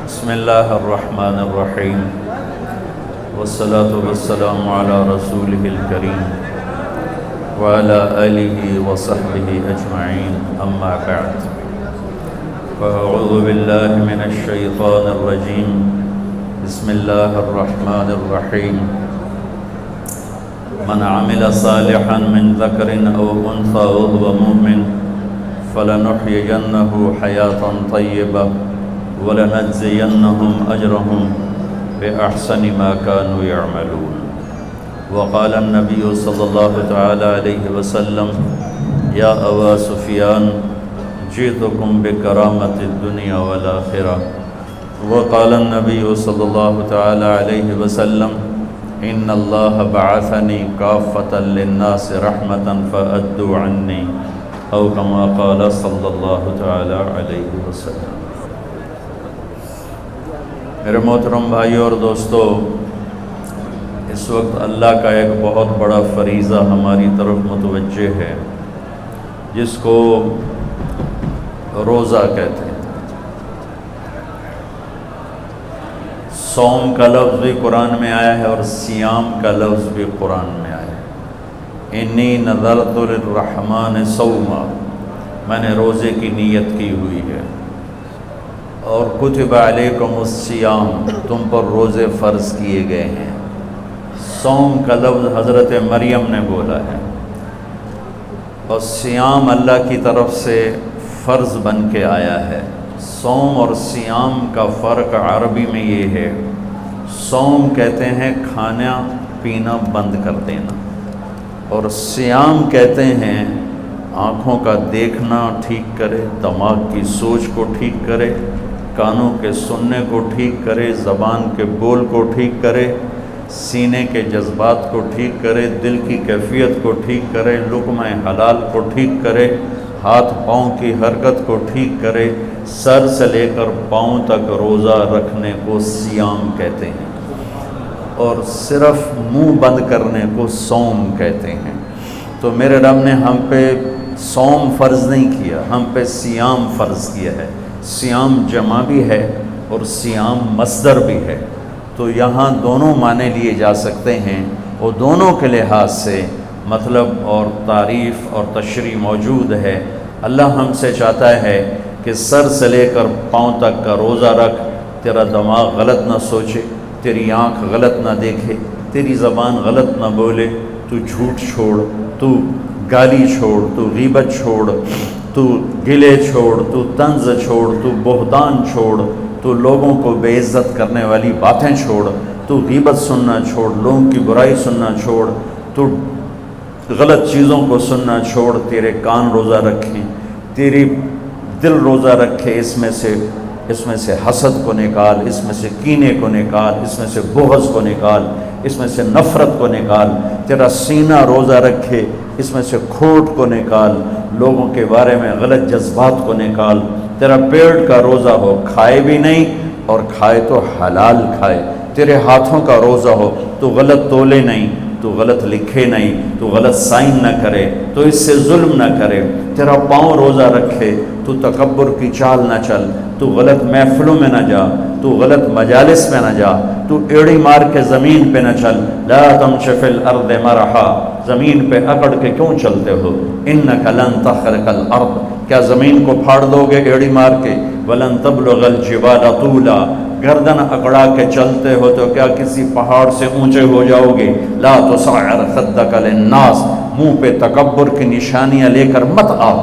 بسم اللہ الرحمن الرحیم والصلاة والسلام علی رسولہ الکریم وعلی آلہ وصحبہ اجمعین اما بعد فاعوذ باللہ من الشیطان الرجیم بسم اللہ الرحمن الرحیم من عمل صالحا من ذکر او انثى وهو مؤمن فلنحيينه حياة طيبة وَلَنَجْزِيَنَّهُمْ أَجْرَهُمْ بِأَحْسَنِ مَا كَانُوا يَعْمَلُونَ وقال النبي صلى الله تعالى عليه وسلم يا أبا سفيان جئتكم بكرامة الدنيا والآخرة وقال النبي صلى الله تعالى عليه وسلم إن الله بعثني كافة للناس رحمة فأدوا عني أو كما قال صلى الله تعالى عليه وسلم۔ میرے محترم بھائیوں اور دوستو، اس وقت اللہ کا ایک بہت بڑا فریضہ ہماری طرف متوجہ ہے جس کو روزہ کہتے ہیں۔ صوم کا لفظ بھی قرآن میں آیا ہے اور صیام کا لفظ بھی قرآن میں آیا ہے۔ انی نذرت للرحمن صوما، میں نے روزے کی نیت کی ہوئی ہے، اور کتب علیکم الصیام، تم پر روزے فرض کیے گئے ہیں۔ صوم کا لفظ حضرت مریم نے بولا ہے، اور صیام اللہ کی طرف سے فرض بن کے آیا ہے۔ صوم اور صیام کا فرق عربی میں یہ ہے، صوم کہتے ہیں کھانا پینا بند کر دینا، اور صیام کہتے ہیں آنکھوں کا دیکھنا ٹھیک کرے، دماغ کی سوچ کو ٹھیک کرے، کانوں کے سننے کو ٹھیک کرے، زبان کے بول کو ٹھیک کرے، سینے کے جذبات کو ٹھیک کرے، دل کی کیفیت کو ٹھیک کرے، لقمہ حلال کو ٹھیک کرے، ہاتھ پاؤں کی حرکت کو ٹھیک کرے، سر سے لے کر پاؤں تک روزہ رکھنے کو صیام کہتے ہیں، اور صرف منہ بند کرنے کو صوم کہتے ہیں۔ تو میرے رب نے ہم پہ صوم فرض نہیں کیا، ہم پہ صیام فرض کیا ہے۔ صیام جمع بھی ہے اور صیام مصدر بھی ہے، تو یہاں دونوں معنی لیے جا سکتے ہیں، اور دونوں کے لحاظ سے مطلب اور تعریف اور تشریح موجود ہے۔ اللہ ہم سے چاہتا ہے کہ سر سے لے کر پاؤں تک کا روزہ رکھ، تیرا دماغ غلط نہ سوچے، تیری آنکھ غلط نہ دیکھے، تیری زبان غلط نہ بولے، تو جھوٹ چھوڑ، تو گالی چھوڑ، تو غیبت چھوڑ، تو گلے چھوڑ، تو طنز چھوڑ، تو بہتان چھوڑ، تو لوگوں کو بے عزت کرنے والی باتیں چھوڑ، تو غیبت سننا چھوڑ، لوگوں کی برائی سننا چھوڑ، تو غلط چیزوں کو سننا چھوڑ، تیرے کان روزہ رکھیں، تیری دل روزہ رکھے، اس میں سے حسد کو نکال، اس میں سے کینے کو نکال، اس میں سے بغض کو نکال، اس میں سے نفرت کو نکال، تیرا سینہ روزہ رکھے، اس میں سے کھوٹ کو نکال، لوگوں کے بارے میں غلط جذبات کو نکال، تیرا پیٹ کا روزہ ہو، کھائے بھی نہیں اور کھائے تو حلال کھائے، تیرے ہاتھوں کا روزہ ہو، تو غلط تولے نہیں، تو غلط لکھے نہیں، تو غلط سائن نہ کرے، تو اس سے ظلم نہ کرے، تیرا پاؤں روزہ رکھے، تو تکبر کی چال نہ چل، تو غلط محفلوں میں نہ جا، تو غلط مجالس میں نہ جا، تو ایڑی مار کے زمین پہ نہ چل، لا تمش فی الارض مرحا، زمین پہ اکڑ کے کیوں چلتے ہو، انک لن تخرق الارض، کیا زمین کو پھاڑ دو گے ایڑی مار کے، ولن تبلغ الجبال طولا، گردن اکڑا کے چلتے ہو تو کیا کسی پہاڑ سے اونچے ہو جاؤ گے، لا تصعر خدک للناس، منہ پہ تکبر کی نشانیاں لے کر مت آ،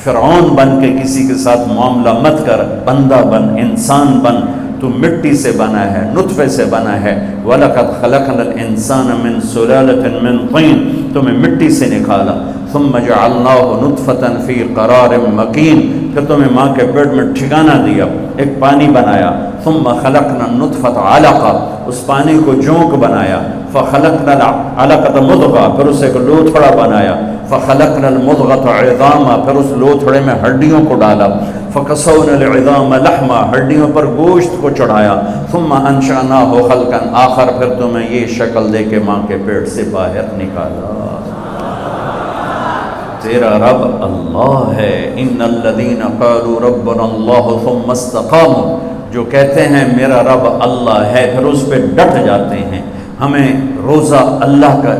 فرعون بن کے کسی کے ساتھ معاملہ مت کر، بندہ بن، انسان بن، تو مٹی سے بنا ہے، نطفے سے بنا ہے، وَلَقَدْ خَلَقْنَا الْإِنسَانَ مِنْ سُلَالَةٍ مِنْ طِينٍ، تمہیں مٹی سے نکالا، ثُمَّ جَعَلْنَاهُ نُطْفَةً فِي قَرَارٍ مَكِينٍ، پھر تمہیں ماں کے پیٹ میں ٹھکانہ دیا، ایک پانی بنایا، ثُمَّ خَلَقْنَا النُّطْفَةَ عَلَقَةً، اس پانی کو جونک بنایا، فَخَلَقْنَا الْعَلَقَةَ مُضْغَةً، پھر اسے ایک لوتھڑا بنایا، فَخَلَقْنَا الْمُضْغَةَ عِظَامًا، پھر اس لوتھڑے میں ہڈیوں کو ڈالا، فَكَسَوْنَا الْعِظَامَ لَحْمًا، ہڈیوں پر گوشت کو چڑھایا، ثُمَّ أَنشَأْنَاهُ خَلْقًا آخر، پھر تمہیں یہ شکل دے کے ماں کے پیٹ سے باہر نکالا۔ تیرا رب اللہ ہے، ان الذین قالوا ربنا اللہ ثم استقاموا، جو کہتے ہیں میرا رب اللہ ہے، پھر اس پہ ڈٹ جاتے ہیں. ہمیں روزہ اللہ کا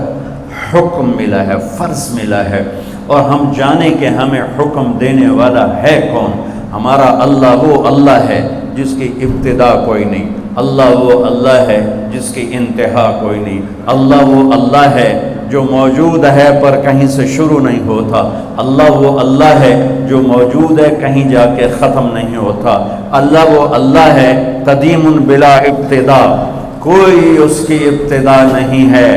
حکم ملا ہے، فرض ملا ہے، اور ہم جانیں کہ ہمیں حکم دینے والا ہے کون. ہمارا اللہ وہ اللہ ہے جس کی ابتدا کوئی نہیں، اللہ وہ اللہ ہے جس کی انتہا کوئی نہیں، اللہ وہ اللہ ہے جو موجود ہے پر کہیں سے شروع نہیں ہوتا، اللہ وہ اللہ ہے جو موجود ہے کہیں جا کے ختم نہیں ہوتا، اللہ وہ اللہ ہے قدیم بلا ابتدا، کوئی اس کی ابتدا نہیں ہے،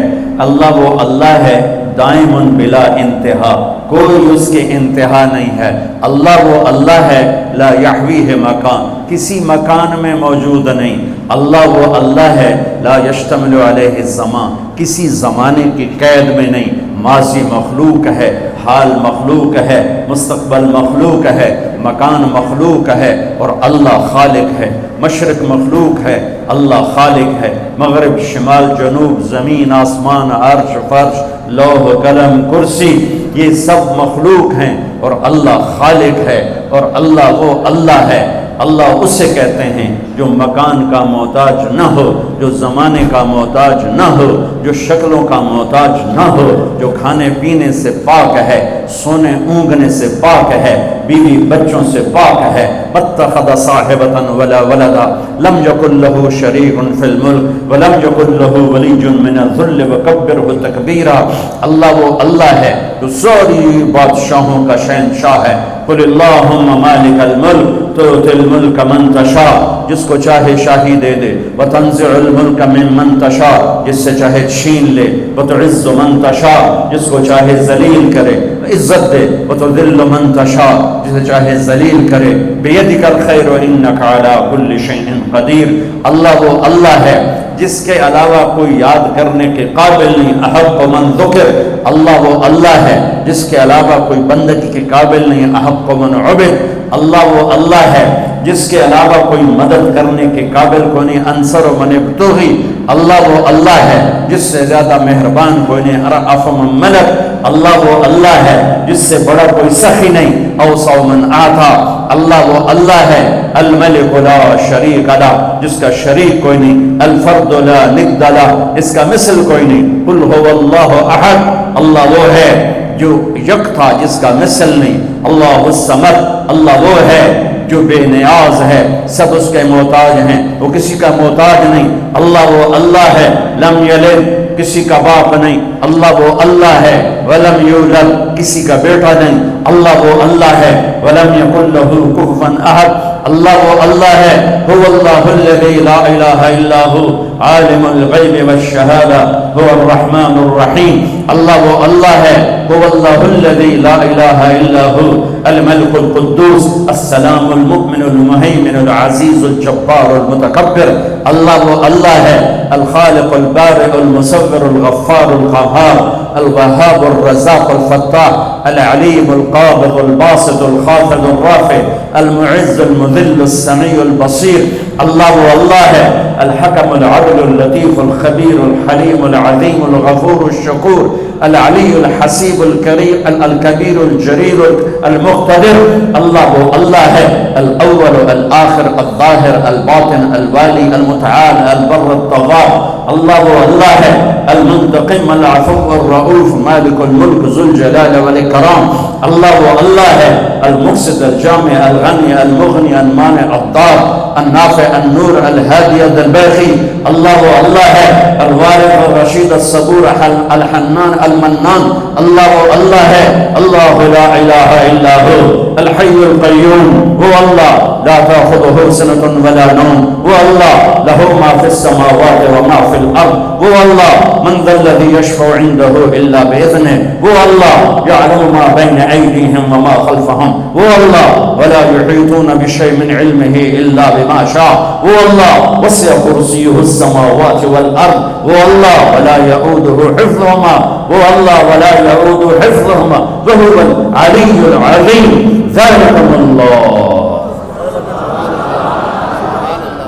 اللہ وہ اللہ ہے دائم بلا انتہا، کوئی اس کی انتہا نہیں ہے، اللہ وہ اللہ ہے لا یحویہ مکان، کسی مکان میں موجود نہیں، اللہ وہ اللہ ہے لا یشتمل علیہ الزمان، کسی زمانے کی قید میں نہیں، ماضی مخلوق ہے، حال مخلوق ہے، مستقبل مخلوق ہے، مکان مخلوق ہے، اور اللہ خالق ہے. مشرق مخلوق ہے، اللہ خالق ہے، مغرب شمال جنوب زمین آسمان عرش فرش لوح قلم کرسی یہ سب مخلوق ہیں، اور اللہ خالق ہے، اور اللہ وہ اللہ ہے. اللہ اسے کہتے ہیں جو مکان کا محتاج نہ ہو، جو زمانے کا محتاج نہ ہو، جو شکلوں کا محتاج نہ ہو، جو کھانے پینے سے پاک ہے، سونے اونگنے سے پاک ہے، بیوی بچوں سے پاک ہے. متخذ صاحبۃ ولا ولدا لم یکن له شریک فی الملک ولم یکن له ولی من الذل وکبرہ تکبیرا. اللہ وہ اللہ ہے جو ساری بادشاہوں کا شہنشاہ ہے. قل اللہم مالک الملک تؤتی الملک من تشاء، جس کو چاہے شاہی دے دے، وتنزع الملک ممن تشاء، جس سے چاہے چھین لے، وتعز من تشاء، جس کو چاہے ذلیل کرے عزت دے، وتذل من تشاء، جسے چاہے ذلیل کرے. بیدک الخیر انک علی کل شیء قدیر. اللہ وہ اللہ ہے جس کے علاوہ کوئی یاد کرنے کے قابل نہیں. احق من ذکر، اللہ وہ اللہ ہے جس کے علاوہ کوئی بندگی کے قابل نہیں. احق من عبد، اللہ وہ اللہ ہے جس کے علاوہ کوئی مدد کرنے کے قابل کو نہیں. انصر من ابتغی، اللہ وہ اللہ ہے جس سے زیادہ مہربان کوئی نہیں. ارأف من ملک، اللہ وہ اللہ ہے جس سے بڑا کوئی سخی نہیں. اوسع من آتا، اللہ وہ اللہ ہے الملک لا شریک لہ، جس کا شریک کوئی نہیں. الفرد لا ند لہ، اس کا مثل کوئی نہیں. قل هو اللہ احد، اللہ وہ ہے جو یکتا جس کا مثل نہیں. اللہ الصمد، اللہ وہ ہے جو بے نیاز ہے، سب اس کے محتاج ہیں، وہ کسی کا محتاج نہیں. اللہ وہ اللہ ہے لم یلد، کسی کا باپ نہیں. اللہ وہ اللہ ہے ولم یولد، کسی کا بیٹا نہیں. اللہ وہ اللہ ہے ولم یکن لہ کفوا احد. اللہ وہ اللہ ہے هو اللہ الذی لا الہ الا هو عالم الغیب والشہادہ هو الرحمن الرحیم. اللہ وہ اللہ ہے هو اللہ الذی لا الہ الا هو الملک القدوس السلام المؤمن المہیمن العزیز الجبار المتکبر. اللہ وہ اللہ ہے الخالق البارئ المصور الغفار القہار الوهاب الرزاق الفتاح العلیم القابض الباسط الخافض الرافع المعز المذل السمیع البصیر. اللہ وہ اللہ ہے الحکم العدل اللطیف الخبیر الحلیم العظیم الغفور الشکور العلی الحسیب الکریم الکبیر الجریر المقتدر. اللہ وہ اللہ ہے الاول الآخر الظاہر الباطن الوالی المتعال البر الطغار. اللہ وہ اللہ ہے المنتقم العفو الرؤوف مالک الملک ذو الجلال والاکرام. اللہ وہ اللہ ہے المقصد الجامع الغنی المغنی المانع الضار النافع النور الهادی الباقی. اللہ وہ اللہ ہے الوارث الرشید الصبور الحنان المنان. اللہ وہ اللہ ہے اللہ لا الہ الا هو الحی القیوم. وہ اللہ لا تأخذه سنة ولا نوم. وہ اللہ له ما في السماوات وما في الارض. وہ اللہ من ذا الذي يشفع عنده الا باذنه. وہ اللہ يعلم ما بين ايديهم وما خلفهم. وہ اللہ ولا يحيطون بشيء من علمه الا بما شاء. وہ اللہ وسع کرسیہ السماوات والارض. وہ اللہ ولا يؤوده حفظهما. وہ اللہ ولا يؤوده حفظهما وهو العلی العظیم. ذلكم اللہ.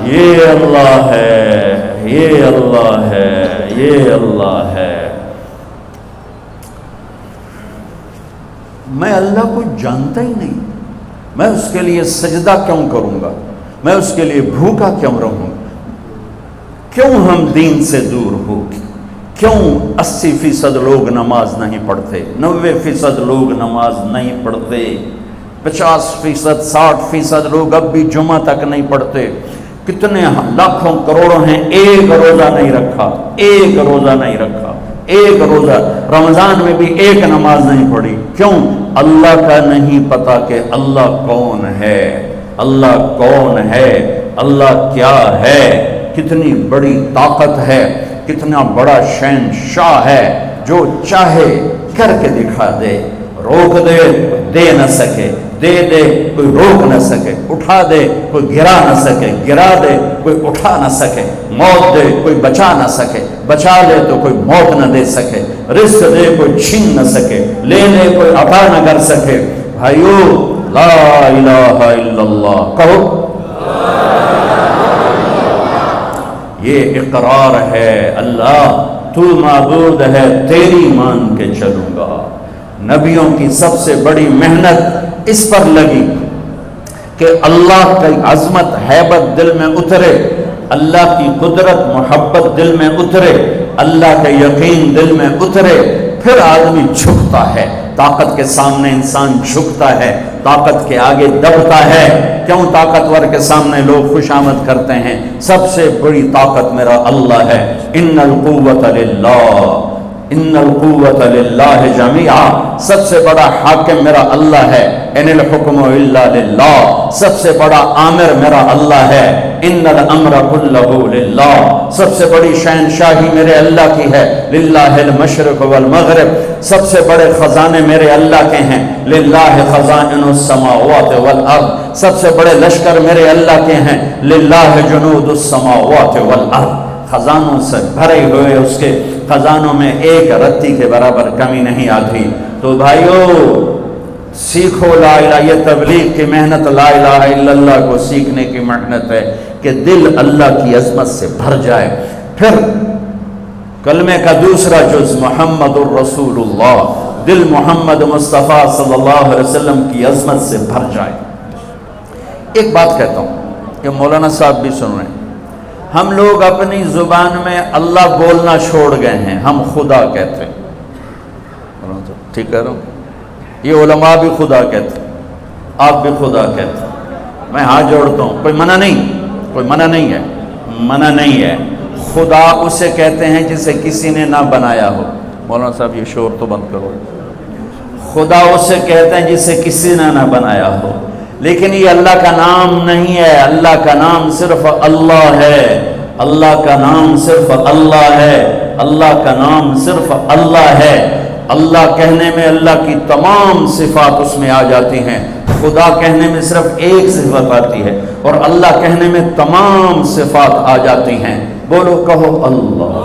یہ اللہ ہے، یہ اللہ ہے، یہ اللہ ہے. میں اللہ کو جانتا ہی نہیں، میں اس کے لیے سجدہ کیوں کروں گا؟ میں اس کے لیے بھوکا کیوں رہوں؟ کیوں ہم دین سے دور ہو؟ کیوں 80% لوگ نماز نہیں پڑھتے، 90% لوگ نماز نہیں پڑھتے، 50%، 60% لوگ اب بھی جمعہ تک نہیں پڑھتے، کتنے لاکھوں کروڑوں ہیں ایک روزہ نہیں رکھا، ایک روزہ نہیں رکھا، ایک روزہ، رمضان میں بھی ایک نماز نہیں پڑھی۔ کیوں؟ اللہ کا نہیں پتا کہ اللہ کون ہے، اللہ کون ہے، اللہ کیا ہے، کتنی بڑی طاقت ہے، کتنا بڑا شہنشاہ ہے، جو چاہے کر کے دکھا دے، روک دے دے نہ سکے، دے دے کوئی روک نہ سکے، اٹھا دے کوئی گرا نہ سکے، گرا دے کوئی اٹھا نہ سکے، موت دے کوئی بچا نہ سکے، بچا لے تو کوئی موت نہ دے سکے، رزق دے کوئی چھین نہ سکے، لے لے کوئی عطا نہ کر سکے۔ بھائیو لا الہ الا اللہ کہو، یہ اقرار ہے اللہ تو معبود ہے، تیری مان کے چلوں گا۔ نبیوں کی سب سے بڑی محنت اس پر لگی کہ اللہ کی عظمت ہیبت دل میں اترے، اللہ کی قدرت محبت دل میں اترے، اللہ کا یقین دل میں اترے، پھر آدمی جھکتا ہے، طاقت کے سامنے انسان جھکتا ہے، طاقت کے آگے دبتا ہے۔ کیوں طاقتور کے سامنے لوگ خوش آمد کرتے ہیں؟ سب سے بڑی طاقت میرا اللہ ہے، ان القوت للہ، ان القوت للہ جمیعا، سب سے بڑا حاکم میرا اللہ ہے، ان الحکم الا للہ، سب سے بڑا آمر میرا اللہ ہے، ان الامر کلہ للہ، سب سے بڑی شہنشاہی میرے اللہ کی ہے، للہ المشرق والمغرب، سب سے بڑے خزانے میرے اللہ کے ہیں، للہ خزائن السماوات والارض، سب سے بڑے لشکر میرے اللہ کے ہیں، للہ جنود السماوات والارض، خزانوں سے بھرے ہوئے اس کے خزانوں میں ایک رتی کے برابر کمی نہیں آتی۔ تو بھائیو سیکھو لا الہ، یہ تبلیغ کی محنت لا الہ الا اللہ کو سیکھنے کی محنت ہے کہ دل اللہ کی عظمت سے بھر جائے۔ پھر کلمے کا دوسرا جز محمد الرسول اللہ، دل محمد مصطفیٰ صلی اللہ علیہ وسلم کی عظمت سے بھر جائے۔ ایک بات کہتا ہوں کہ مولانا صاحب بھی سن رہے ہیں، ہم لوگ اپنی زبان میں اللہ بولنا چھوڑ گئے ہیں، ہم خدا کہتے ہیں، ٹھیک کہہ رہا ہوں؟ یہ علماء بھی خدا کہتے ہیں، آپ بھی خدا کہتے ہیں، میں ہاتھ جوڑتا ہوں، کوئی منع نہیں، کوئی منع نہیں ہے، منع نہیں ہے۔ خدا اسے کہتے ہیں جسے کسی نے نہ بنایا ہو۔ مولانا صاحب یہ شور تو بند کرو۔ خدا اسے کہتے ہیں جسے کسی نے نہ بنایا ہو، لیکن یہ اللہ کا نام نہیں ہے، اللہ کا نام صرف اللہ ہے، اللہ کا نام صرف اللہ ہے، اللہ کا نام صرف اللہ ہے۔ اللہ کہنے میں اللہ کی تمام صفات اس میں آ جاتی ہیں، خدا کہنے میں صرف ایک صفت آتی ہے، اور اللہ کہنے میں تمام صفات آ جاتی ہیں۔ بولو، کہو اللہ،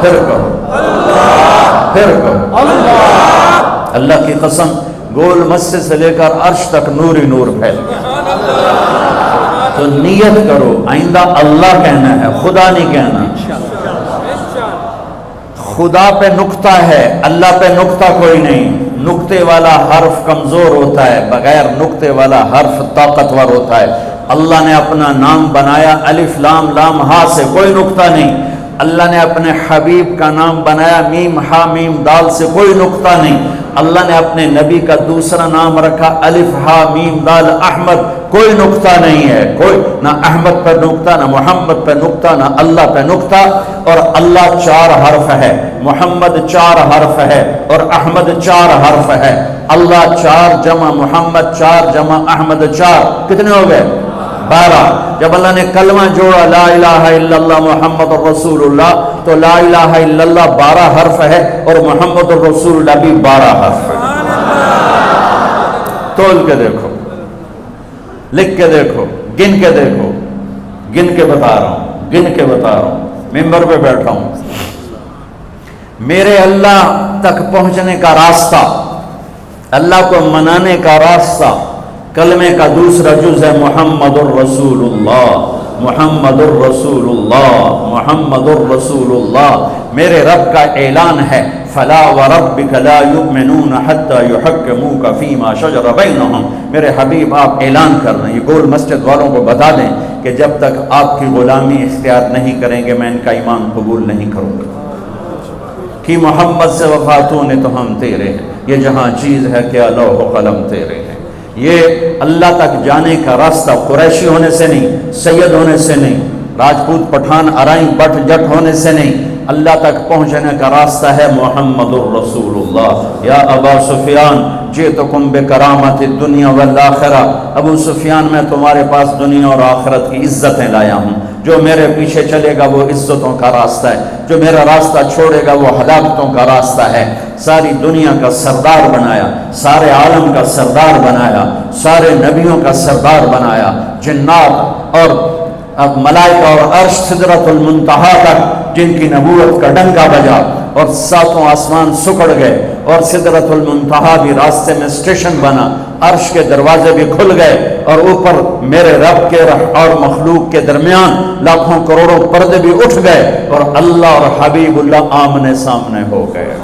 پھر کہو اللہ، پھر کہو اللہ۔ اللہ کی قسم، گول مسجد سے لے کر عرش تک نور ہی نور پھیل گیا۔ تو نیت کرو آئندہ اللہ کہنا ہے، خدا نہیں کہنا۔ خدا پہ نقطہ ہے، اللہ پہ نقطہ کوئی نہیں۔ نقطے والا حرف کمزور ہوتا ہے، بغیر نقطے والا حرف طاقتور ہوتا ہے۔ اللہ نے اپنا نام بنایا الف لام لام ہا سے، کوئی نقطہ نہیں۔ اللہ نے اپنے حبیب کا نام بنایا میم ہا میم دال سے، کوئی نقطہ نہیں۔ اللہ نے اپنے نبی کا دوسرا نام رکھا الف ہا میم دال احمد، کوئی نقطہ نہیں ہے، کوئی نہ احمد پہ نقطہ، نہ محمد پہ نقطہ، نہ اللہ پہ نقطہ۔ اور اللہ 4 حرف ہے، محمد 4 حرف ہے، اور احمد 4 حرف ہے۔ اللہ 4 جمع محمد 4 جمع احمد 4، کتنے ہو گئے؟ 12۔ جب اللہ نے کلمہ جوڑا لا الہ الا اللہ محمد الرسول اللہ، تو لا الہ الا اللہ 12 حرف ہے، اور محمد الرسول اللہ بھی 12 حرف ہے۔ تول کے دیکھو، لکھ کے دیکھو، گن کے دیکھو، گن کے بتا رہا ہوں، گن کے بتا رہا ہوں، ممبر پہ بیٹھا ہوں۔ میرے اللہ تک پہنچنے کا راستہ، اللہ کو منانے کا راستہ، کلمے کا دوسرا جز ہے محمد الرسول اللہ۔ محمد الرسول اللہ، محمد الرسول اللہ۔ میرے رب کا اعلان ہے فلا وربک لا یؤمنون حتی یحکموک فیما شجر بینہم۔ میرے حبیب آپ اعلان کر رہے ہیں، یہ گول مسجد والوں کو بتا دیں کہ جب تک آپ کی غلامی اختیار نہیں کریں گے میں ان کا ایمان قبول نہیں کروں گا۔ کہ محمد سے وفاتوں نے تو ہم تیرے ہیں، یہ جہاں چیز ہے کہ لوح و قلم تیرے ہیں۔ یہ اللہ تک جانے کا راستہ قریشی ہونے سے نہیں، سید ہونے سے نہیں، راجپوت پٹھان ارائیں بٹ جٹ ہونے سے نہیں، اللہ تک پہنچنے کا راستہ ہے محمد الرسول اللہ۔ یا ابا سفیان جئتکم بکرامت الدنیا والآخرہ، ابو سفیان میں تمہارے پاس دنیا اور آخرت کی عزتیں لایا ہوں۔ جو میرے پیچھے چلے گا وہ عزتوں کا راستہ ہے، جو میرا راستہ چھوڑے گا وہ ہلاکتوں کا راستہ ہے۔ ساری دنیا کا سردار بنایا، سارے عالم کا سردار بنایا، سارے نبیوں کا سردار بنایا، جنات اور اب ملائکہ اور عرش سدرۃ المنتہا تک جن کی نبوت کا ڈنکا بجا اور ساتوں آسمان سکڑ گئے اور سدرۃ المنتہا بھی راستے میں اسٹیشن بنا، عرش کے دروازے بھی کھل گئے اور اوپر میرے رب کے اور مخلوق کے درمیان لاکھوں کروڑوں پردے بھی اٹھ گئے اور اللہ اور حبیب اللہ آمنے سامنے ہو گئے۔